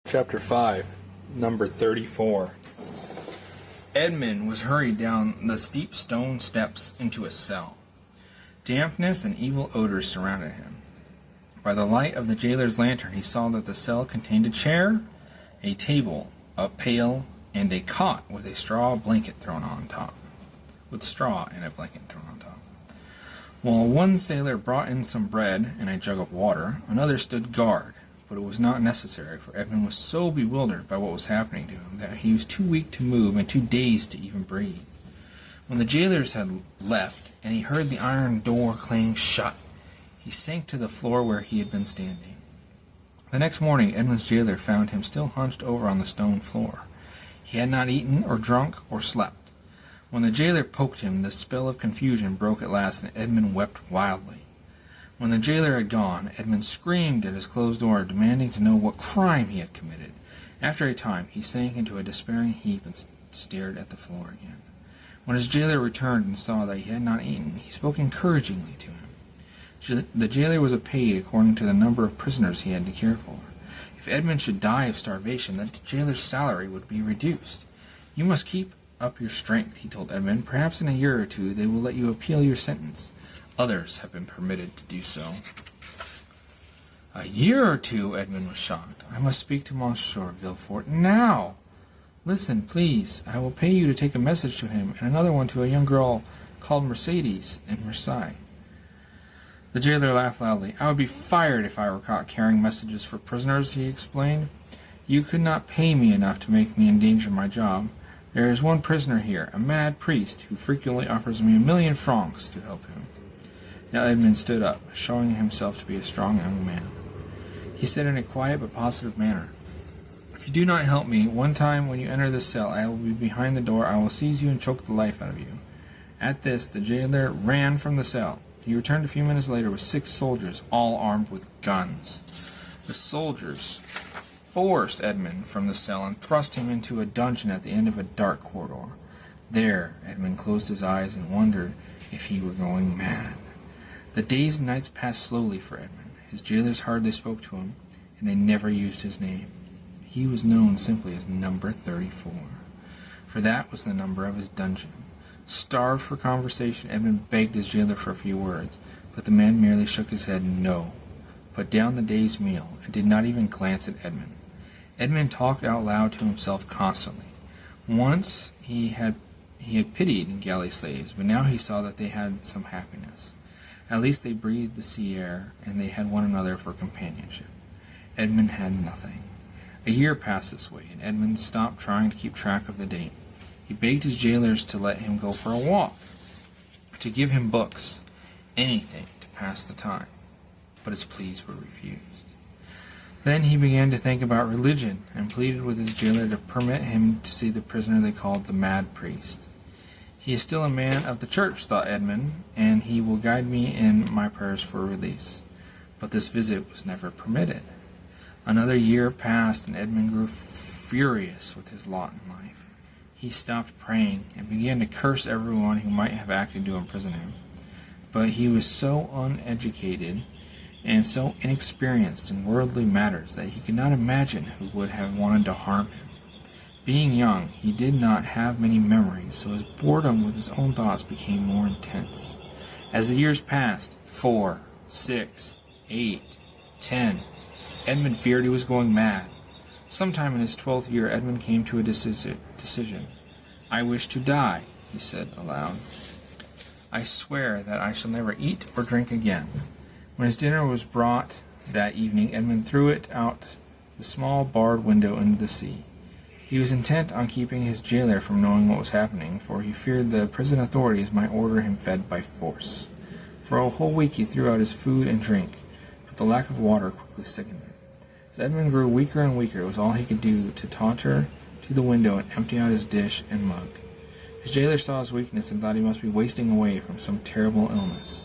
Chapter 5, Number 34. Edmund was hurried down the steep stone steps into a cell. Dampness and evil odors surrounded him. By the light of the jailer's lantern he saw that the cell contained a chair, a table, a pail, and a cot with a straw blanket thrown on top. While one sailor brought in some bread and a jug of water, another stood guard. But it was not necessary, for Edmund was so bewildered by what was happening to him that he was too weak to move and too dazed to even breathe. When the jailers had left, and he heard the iron door clang shut, he sank to the floor where he had been standing. The next morning Edmund's jailer found him still hunched over on the stone floor. He had not eaten or drunk or slept. When the jailer poked him, the spell of confusion broke at last, and Edmund wept wildly. When the jailer had gone, Edmund screamed at his closed door, demanding to know what crime he had committed. After a time, he sank into a despairing heap and stared at the floor again. When his jailer returned and saw that he had not eaten, he spoke encouragingly to him. The jailer was paid according to the number of prisoners he had to care for. If Edmund should die of starvation, the jailer's salary would be reduced. "You must keep up your strength," he told Edmund. "Perhaps in a year or two they will let you appeal your sentence. Others have been permitted to do so." "A year or two?" Edmund was shocked. "I must speak to Monsieur Villefort now." "Listen, please. I will pay you to take a message to him, and another one to a young girl called Mercedes in Versailles." The jailer laughed loudly. "I would be fired if I were caught carrying messages for prisoners," he explained. "You could not pay me enough to make me endanger my job. There is one prisoner here, a mad priest, who frequently offers me 1,000,000 francs to help him." Now Edmund stood up, showing himself to be a strong young man. He said in a quiet but positive manner, "If you do not help me, one time when you enter this cell, I will be behind the door. I will seize you and choke the life out of you." At this, the jailer ran from the cell. He returned a few minutes later with 6 soldiers, all armed with guns. The soldiers forced Edmund from the cell and thrust him into a dungeon at the end of a dark corridor. There, Edmund closed his eyes and wondered if he were going mad. The days and nights passed slowly for Edmund. His jailers hardly spoke to him, and they never used his name. He was known simply as Number 34, for that was the number of his dungeon. Starved for conversation, Edmund begged his jailer for a few words, but the man merely shook his head no, put down the day's meal, and did not even glance at Edmund. Edmund talked out loud to himself constantly. Once he had pitied galley slaves, but now he saw that they had some happiness. At least they breathed the sea air, and they had one another for companionship. Edmund had nothing. A year passed this way, and Edmund stopped trying to keep track of the date. He begged his jailers to let him go for a walk, to give him books, anything to pass the time, but his pleas were refused. Then he began to think about religion, and pleaded with his jailer to permit him to see the prisoner they called the mad priest. "He is still a man of the church," thought Edmund, "and he will guide me in my prayers for release." But this visit was never permitted. Another year passed, and Edmund grew furious with his lot in life. He stopped praying, and began to curse everyone who might have acted to imprison him. But he was so uneducated and so inexperienced in worldly matters that he could not imagine who would have wanted to harm him. Being young, he did not have many memories, so his boredom with his own thoughts became more intense. As the years passed, 4, 6, 8, 10, Edmund feared he was going mad. Sometime in his 12th year, Edmund came to a decision. "I wish to die," he said aloud. "I swear that I shall never eat or drink again." When his dinner was brought that evening, Edmund threw it out the small barred window into the sea. He was intent on keeping his jailer from knowing what was happening, for he feared the prison authorities might order him fed by force. For a whole week he threw out his food and drink, but the lack of water quickly sickened him. As Edmund grew weaker and weaker, it was all he could do to totter to the window and empty out his dish and mug. His jailer saw his weakness and thought he must be wasting away from some terrible illness.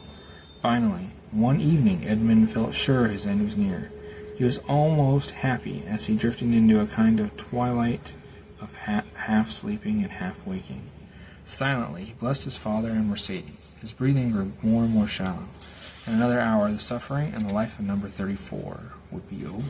Finally, one evening, Edmund felt sure his end was near. He was almost happy as he drifted into a kind of twilight of half sleeping and half waking. Silently, he blessed his father and Mercedes. His breathing grew more and more shallow. In another hour, the suffering and the life of Number 34 would be over.